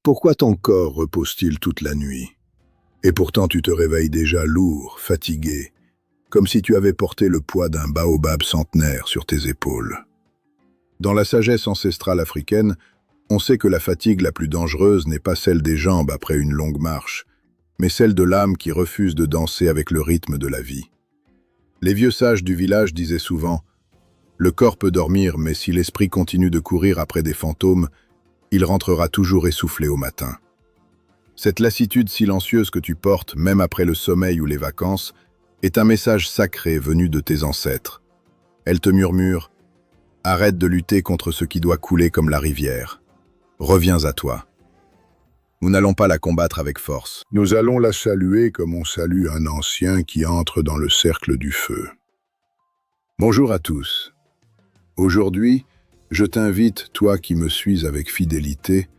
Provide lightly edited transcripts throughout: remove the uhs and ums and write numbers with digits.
Pourquoi ton corps repose-t-il toute la nuit? Et pourtant tu te réveilles déjà lourd, fatigué, comme si tu avais porté le poids d'un baobab centenaire sur tes épaules. Dans la sagesse ancestrale africaine, on sait que la fatigue la plus dangereuse n'est pas celle des jambes après une longue marche, mais celle de l'âme qui refuse de danser avec le rythme de la vie. Les vieux sages du village disaient souvent « Le corps peut dormir, mais si l'esprit continue de courir après des fantômes, il rentrera toujours essoufflé au matin. » Cette lassitude silencieuse que tu portes, même après le sommeil ou les vacances, est un message sacré venu de tes ancêtres. Elle te murmure « Arrête de lutter contre ce qui doit couler comme la rivière. Reviens à toi. » Nous n'allons pas la combattre avec force. Nous allons la saluer comme on salue un ancien qui entre dans le cercle du feu. Bonjour à tous. Aujourd'hui, je t'invite, toi qui me suis avec fidélité,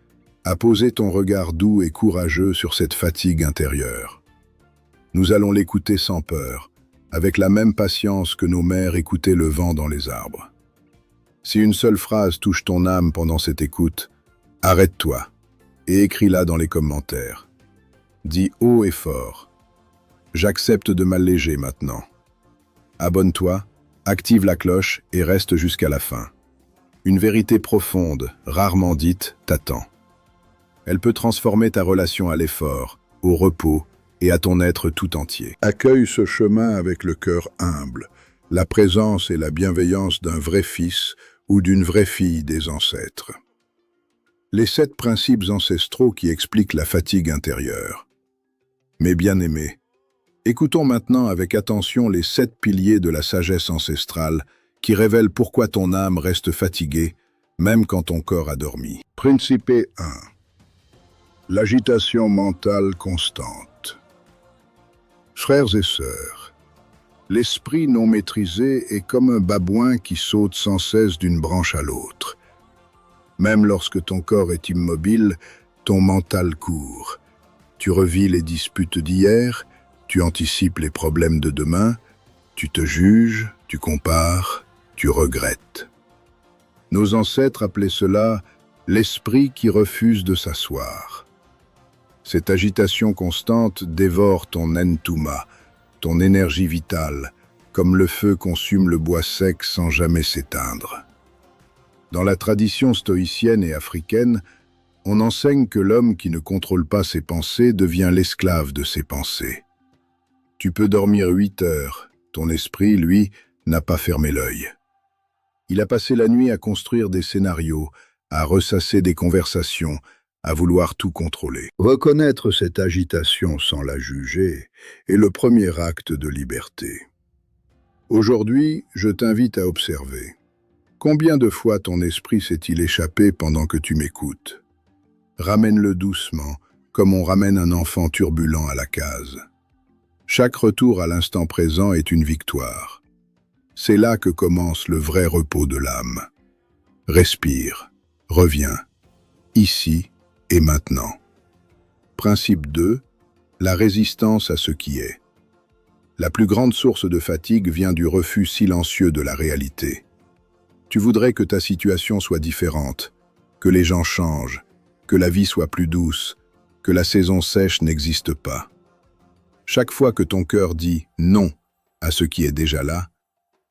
à poser ton regard doux et courageux sur cette fatigue intérieure. Nous allons l'écouter sans peur, avec la même patience que nos mères écoutaient le vent dans les arbres. Si une seule phrase touche ton âme pendant cette écoute, arrête-toi et écris-la dans les commentaires. Dis haut et fort « J'accepte de m'alléger maintenant ». Abonne-toi, active la cloche et reste jusqu'à la fin. Une vérité profonde, rarement dite, t'attend. Elle peut transformer ta relation à l'effort, au repos et à ton être tout entier. Accueille ce chemin avec le cœur humble, la présence et la bienveillance d'un vrai fils ou d'une vraie fille des ancêtres. Les 7 principes ancestraux qui expliquent la fatigue intérieure. Mes bien-aimés, écoutons maintenant avec attention les 7 piliers de la sagesse ancestrale qui révèlent pourquoi ton âme reste fatiguée, même quand ton corps a dormi. Principe 1. L'agitation mentale constante. Frères et sœurs, l'esprit non maîtrisé est comme un babouin qui saute sans cesse d'une branche à l'autre. Même lorsque ton corps est immobile, ton mental court. Tu revis les disputes d'hier, tu anticipes les problèmes de demain, tu te juges, tu compares, tu regrettes. Nos ancêtres appelaient cela l'esprit qui refuse de s'asseoir. Cette agitation constante dévore ton entuma, ton énergie vitale, comme le feu consume le bois sec sans jamais s'éteindre. Dans la tradition stoïcienne et africaine, on enseigne que l'homme qui ne contrôle pas ses pensées devient l'esclave de ses pensées. Tu peux dormir 8 heures, ton esprit, lui, n'a pas fermé l'œil. Il a passé la nuit à construire des scénarios, à ressasser des conversations, à vouloir tout contrôler. Reconnaître cette agitation sans la juger est le premier acte de liberté. Aujourd'hui, je t'invite à observer. Combien de fois ton esprit s'est-il échappé pendant que tu m'écoutes? Ramène-le doucement, comme on ramène un enfant turbulent à la case. Chaque retour à l'instant présent est une victoire. C'est là que commence le vrai repos de l'âme. Respire, reviens, ici et maintenant. Principe 2. La résistance à ce qui est. La plus grande source de fatigue vient du refus silencieux de la réalité. Tu voudrais que ta situation soit différente, que les gens changent, que la vie soit plus douce, que la saison sèche n'existe pas. Chaque fois que ton cœur dit « non » à ce qui est déjà là,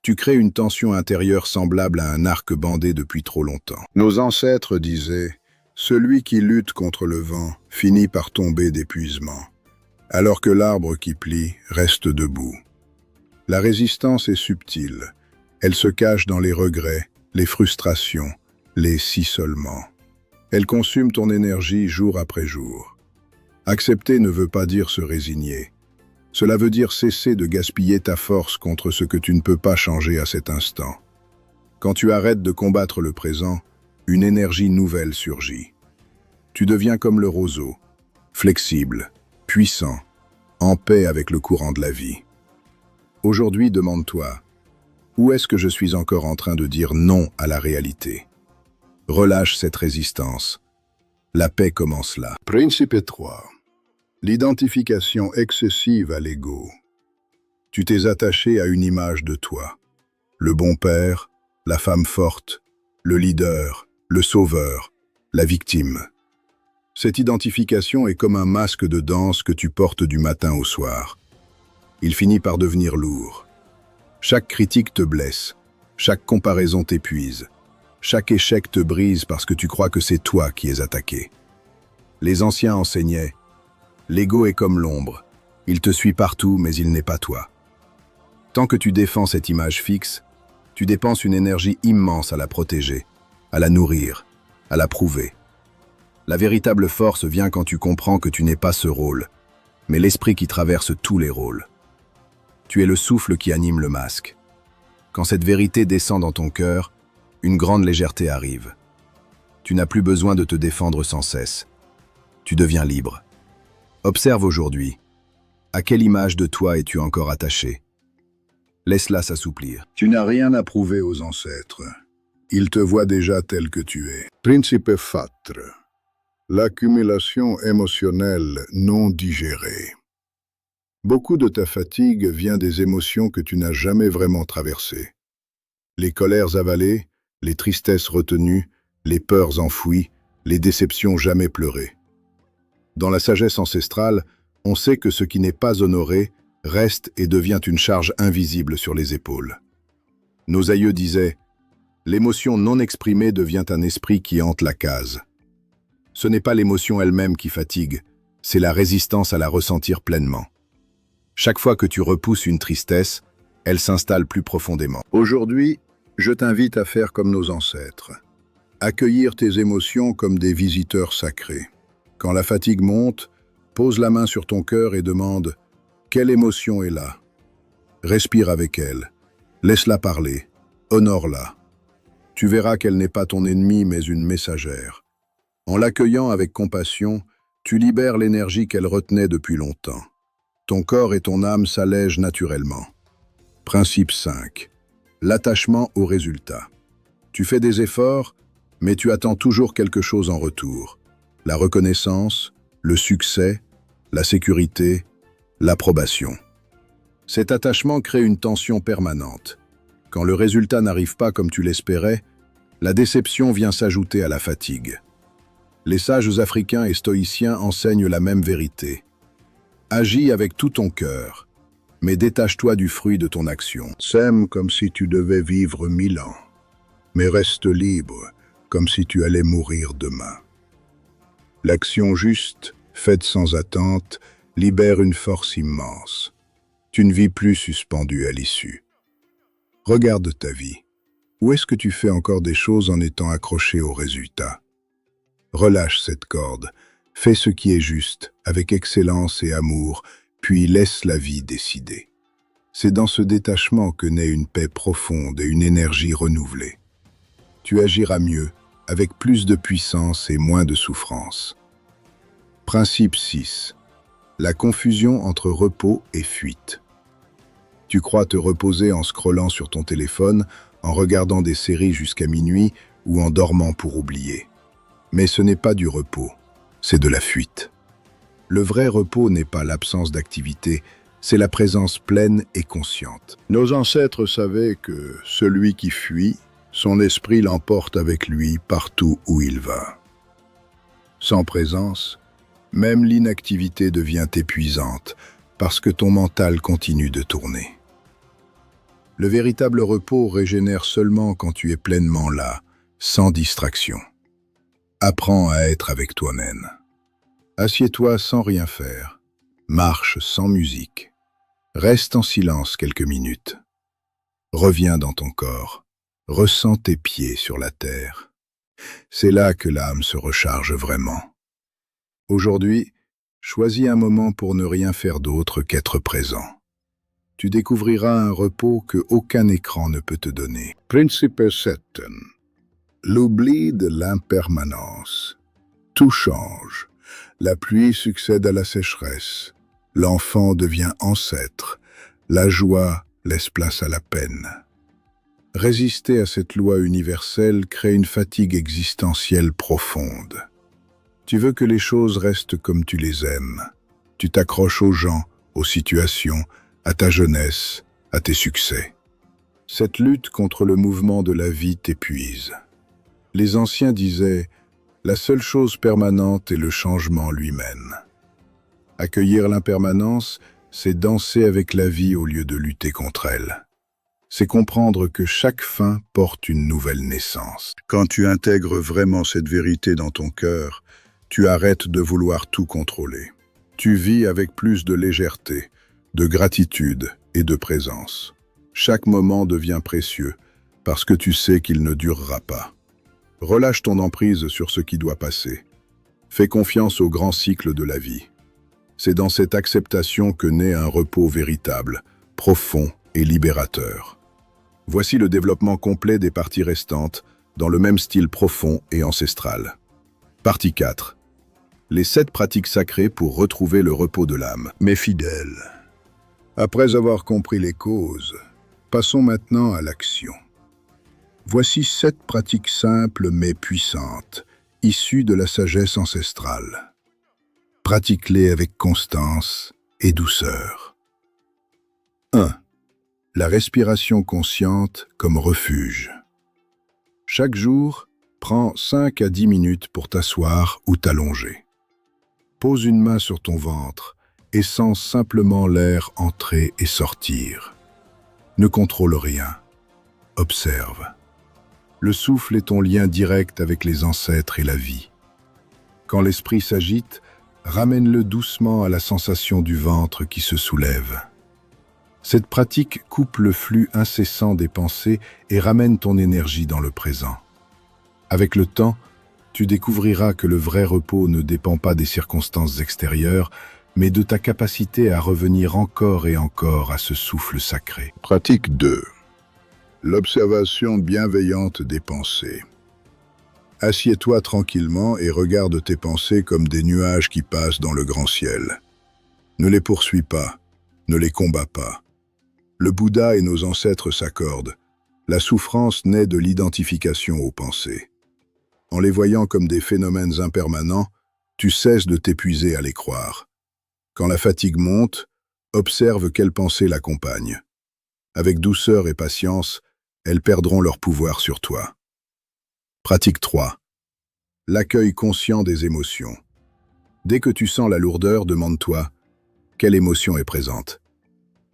tu crées une tension intérieure semblable à un arc bandé depuis trop longtemps. Nos ancêtres disaient « Celui qui lutte contre le vent finit par tomber d'épuisement, alors que l'arbre qui plie reste debout. » La résistance est subtile. Elle se cache dans les regrets, les frustrations, les « si seulement ». Elle consume ton énergie jour après jour. Accepter ne veut pas dire se résigner. Cela veut dire cesser de gaspiller ta force contre ce que tu ne peux pas changer à cet instant. Quand tu arrêtes de combattre le présent, une énergie nouvelle surgit. Tu deviens comme le roseau, flexible, puissant, en paix avec le courant de la vie. Aujourd'hui, demande-toi, où est-ce que je suis encore en train de dire non à la réalité? Relâche cette résistance. La paix commence là. Principe 3. L'identification excessive à l'ego. Tu t'es attaché à une image de toi. Le bon père, la femme forte, le leader, le sauveur, la victime. Cette identification est comme un masque de danse que tu portes du matin au soir. Il finit par devenir lourd. Chaque critique te blesse, chaque comparaison t'épuise, chaque échec te brise parce que tu crois que c'est toi qui es attaqué. Les anciens enseignaient « L'ego est comme l'ombre, il te suit partout mais il n'est pas toi ». Tant que tu défends cette image fixe, tu dépenses une énergie immense à la protéger, à la nourrir, à la prouver. La véritable force vient quand tu comprends que tu n'es pas ce rôle, mais l'esprit qui traverse tous les rôles. Tu es le souffle qui anime le masque. Quand cette vérité descend dans ton cœur, une grande légèreté arrive. Tu n'as plus besoin de te défendre sans cesse. Tu deviens libre. Observe aujourd'hui. À quelle image de toi es-tu encore attaché? Laisse-la s'assouplir. Tu n'as rien à prouver aux ancêtres. Ils te voient déjà tel que tu es. Principe fatre. L'accumulation émotionnelle non digérée. Beaucoup de ta fatigue vient des émotions que tu n'as jamais vraiment traversées. Les colères avalées, les tristesses retenues, les peurs enfouies, les déceptions jamais pleurées. Dans la sagesse ancestrale, on sait que ce qui n'est pas honoré reste et devient une charge invisible sur les épaules. Nos aïeux disaient « L'émotion non exprimée devient un esprit qui hante la case ». Ce n'est pas l'émotion elle-même qui fatigue, c'est la résistance à la ressentir pleinement. Chaque fois que tu repousses une tristesse, elle s'installe plus profondément. Aujourd'hui, je t'invite à faire comme nos ancêtres. Accueillir tes émotions comme des visiteurs sacrés. Quand la fatigue monte, pose la main sur ton cœur et demande « Quelle émotion est là ?» Respire avec elle, laisse-la parler, honore-la. Tu verras qu'elle n'est pas ton ennemi mais une messagère. En l'accueillant avec compassion, tu libères l'énergie qu'elle retenait depuis longtemps. Ton corps et ton âme s'allègent naturellement. Principe 5. L'attachement au résultat. Tu fais des efforts, mais tu attends toujours quelque chose en retour. La reconnaissance, le succès, la sécurité, l'approbation. Cet attachement crée une tension permanente. Quand le résultat n'arrive pas comme tu l'espérais, la déception vient s'ajouter à la fatigue. Les sages africains et stoïciens enseignent la même vérité. Agis avec tout ton cœur, mais détache-toi du fruit de ton action. Sème comme si tu devais vivre 1000 ans, mais reste libre comme si tu allais mourir demain. L'action juste, faite sans attente, libère une force immense. Tu ne vis plus suspendu à l'issue. Regarde ta vie. Où est-ce que tu fais encore des choses en étant accroché au résultat? Relâche cette corde. Fais ce qui est juste, avec excellence et amour, puis laisse la vie décider. C'est dans ce détachement que naît une paix profonde et une énergie renouvelée. Tu agiras mieux, avec plus de puissance et moins de souffrance. Principe 6. La confusion entre repos et fuite. Tu crois te reposer en scrollant sur ton téléphone, en regardant des séries jusqu'à minuit ou en dormant pour oublier. Mais ce n'est pas du repos. C'est de la fuite. Le vrai repos n'est pas l'absence d'activité, c'est la présence pleine et consciente. Nos ancêtres savaient que celui qui fuit, son esprit l'emporte avec lui partout où il va. Sans présence, même l'inactivité devient épuisante parce que ton mental continue de tourner. Le véritable repos régénère seulement quand tu es pleinement là, sans distraction. Apprends à être avec toi-même. Assieds-toi sans rien faire. Marche sans musique. Reste en silence quelques minutes. Reviens dans ton corps. Ressens tes pieds sur la terre. C'est là que l'âme se recharge vraiment. Aujourd'hui, choisis un moment pour ne rien faire d'autre qu'être présent. Tu découvriras un repos que aucun écran ne peut te donner. Principe 7. L'oubli de l'impermanence. Tout change. La pluie succède à la sécheresse. L'enfant devient ancêtre. La joie laisse place à la peine. Résister à cette loi universelle crée une fatigue existentielle profonde. Tu veux que les choses restent comme tu les aimes. Tu t'accroches aux gens, aux situations, à ta jeunesse, à tes succès. Cette lutte contre le mouvement de la vie t'épuise. Les anciens disaient La seule chose permanente est le changement lui-même. Accueillir l'impermanence, c'est danser avec la vie au lieu de lutter contre elle. C'est comprendre que chaque fin porte une nouvelle naissance. Quand tu intègres vraiment cette vérité dans ton cœur, tu arrêtes de vouloir tout contrôler. Tu vis avec plus de légèreté, de gratitude et de présence. Chaque moment devient précieux parce que tu sais qu'il ne durera pas. Relâche ton emprise sur ce qui doit passer. Fais confiance au grand cycle de la vie. C'est dans cette acceptation que naît un repos véritable, profond et libérateur. Voici le développement complet des parties restantes, dans le même style profond et ancestral. Partie 4. Les 7 pratiques sacrées pour retrouver le repos de l'âme. Mes fidèles, après avoir compris les causes, passons maintenant à l'action. Voici 7 pratiques simples mais puissantes, issues de la sagesse ancestrale. Pratique-les avec constance et douceur. 1. La respiration consciente comme refuge. Chaque jour, prends 5 à 10 minutes pour t'asseoir ou t'allonger. Pose une main sur ton ventre et sens simplement l'air entrer et sortir. Ne contrôle rien. Observe. Le souffle est ton lien direct avec les ancêtres et la vie. Quand l'esprit s'agite, ramène-le doucement à la sensation du ventre qui se soulève. Cette pratique coupe le flux incessant des pensées et ramène ton énergie dans le présent. Avec le temps, tu découvriras que le vrai repos ne dépend pas des circonstances extérieures, mais de ta capacité à revenir encore et encore à ce souffle sacré. Pratique 2. L'observation bienveillante des pensées. Assieds-toi tranquillement et regarde tes pensées comme des nuages qui passent dans le grand ciel. Ne les poursuis pas, ne les combats pas. Le Bouddha et nos ancêtres s'accordent. La souffrance naît de l'identification aux pensées. En les voyant comme des phénomènes impermanents, tu cesses de t'épuiser à les croire. Quand la fatigue monte, observe quelles pensées l'accompagnent. Avec douceur et patience, elles perdront leur pouvoir sur toi. Pratique 3. L'accueil conscient des émotions. Dès que tu sens la lourdeur, demande-toi « Quelle émotion est présente ?»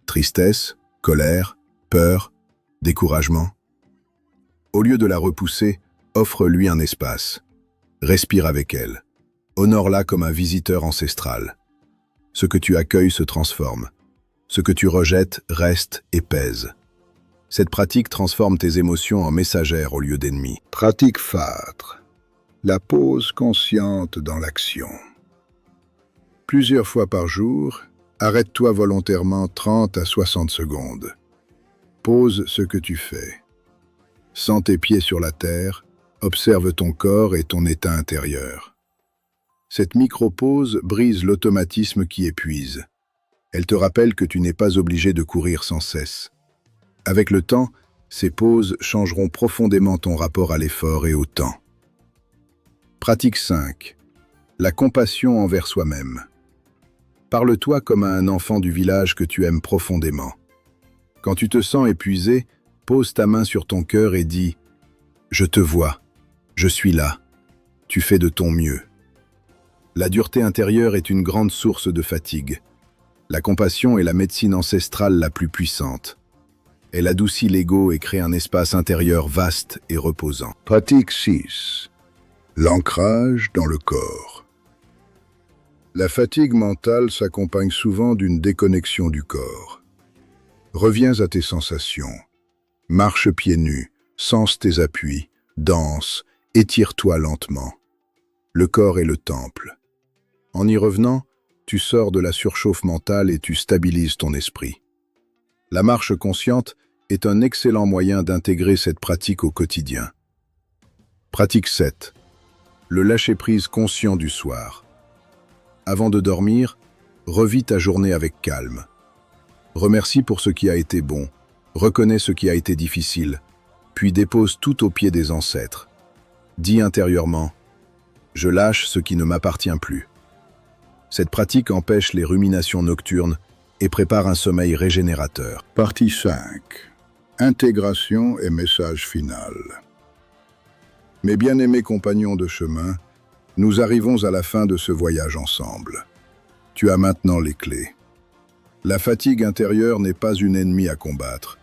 Tristesse, colère, peur, découragement. Au lieu de la repousser, offre-lui un espace. Respire avec elle. Honore-la comme un visiteur ancestral. Ce que tu accueilles se transforme. Ce que tu rejettes reste et pèse. Cette pratique transforme tes émotions en messagères au lieu d'ennemis. Pratique 4. La pause consciente dans l'action. Plusieurs fois par jour, arrête-toi volontairement 30 à 60 secondes. Pose ce que tu fais. Sens tes pieds sur la terre, observe ton corps et ton état intérieur. Cette micro-pause brise l'automatisme qui épuise. Elle te rappelle que tu n'es pas obligé de courir sans cesse. Avec le temps, ces pauses changeront profondément ton rapport à l'effort et au temps. Pratique 5. La compassion envers soi-même. Parle-toi comme à un enfant du village que tu aimes profondément. Quand tu te sens épuisé, pose ta main sur ton cœur et dis « Je te vois, je suis là, tu fais de ton mieux ». La dureté intérieure est une grande source de fatigue. La compassion est la médecine ancestrale la plus puissante. Elle adoucit l'ego et crée un espace intérieur vaste et reposant. Pratique 6. L'ancrage dans le corps. La fatigue mentale s'accompagne souvent d'une déconnexion du corps. Reviens à tes sensations. Marche pieds nus, sens tes appuis, danse, étire-toi lentement. Le corps est le temple. En y revenant, tu sors de la surchauffe mentale et tu stabilises ton esprit. La marche consciente est un excellent moyen d'intégrer cette pratique au quotidien. Pratique 7. Le lâcher-prise conscient du soir. Avant de dormir, revis ta journée avec calme. Remercie pour ce qui a été bon, reconnais ce qui a été difficile, puis dépose tout aux pieds des ancêtres. Dis intérieurement « Je lâche ce qui ne m'appartient plus ». Cette pratique empêche les ruminations nocturnes et prépare un sommeil régénérateur. Partie 5. Intégration et message final. Mes bien-aimés compagnons de chemin, Nous arrivons à la fin de ce voyage ensemble. Tu as maintenant les clés. La fatigue intérieure n'est pas une ennemie à combattre,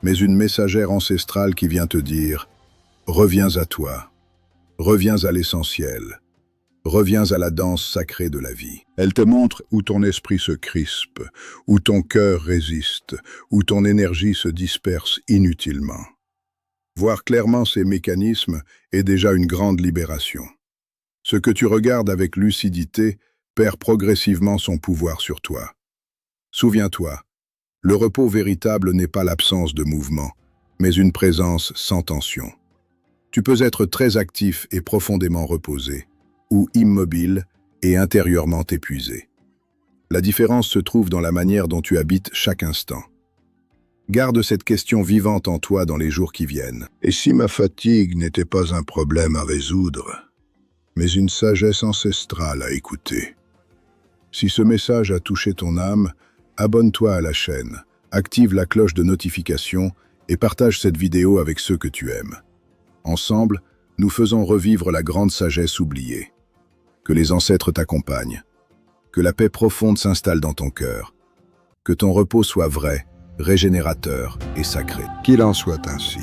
mais une messagère ancestrale qui vient te dire « Reviens à toi, reviens à l'essentiel, reviens à la danse sacrée de la vie ». Elle te montre où ton esprit se crispe, où ton cœur résiste, où ton énergie se disperse inutilement. Voir clairement ces mécanismes est déjà une grande libération. Ce que tu regardes avec lucidité perd progressivement son pouvoir sur toi. Souviens-toi, le repos véritable n'est pas l'absence de mouvement, mais une présence sans tension. Tu peux être très actif et profondément reposé, ou immobile et intérieurement épuisé. La différence se trouve dans la manière dont tu habites chaque instant. Garde cette question vivante en toi dans les jours qui viennent. Et si ma fatigue n'était pas un problème à résoudre, mais une sagesse ancestrale à écouter? Si ce message a touché ton âme, abonne-toi à la chaîne, active la cloche de notification et partage cette vidéo avec ceux que tu aimes. Ensemble, nous faisons revivre la grande sagesse oubliée. Que les ancêtres t'accompagnent, que la paix profonde s'installe dans ton cœur, que ton repos soit vrai, régénérateur et sacré. Qu'il en soit ainsi.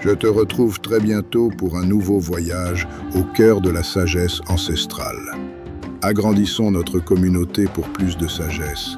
Je te retrouve très bientôt pour un nouveau voyage au cœur de la sagesse ancestrale. Agrandissons notre communauté pour plus de sagesse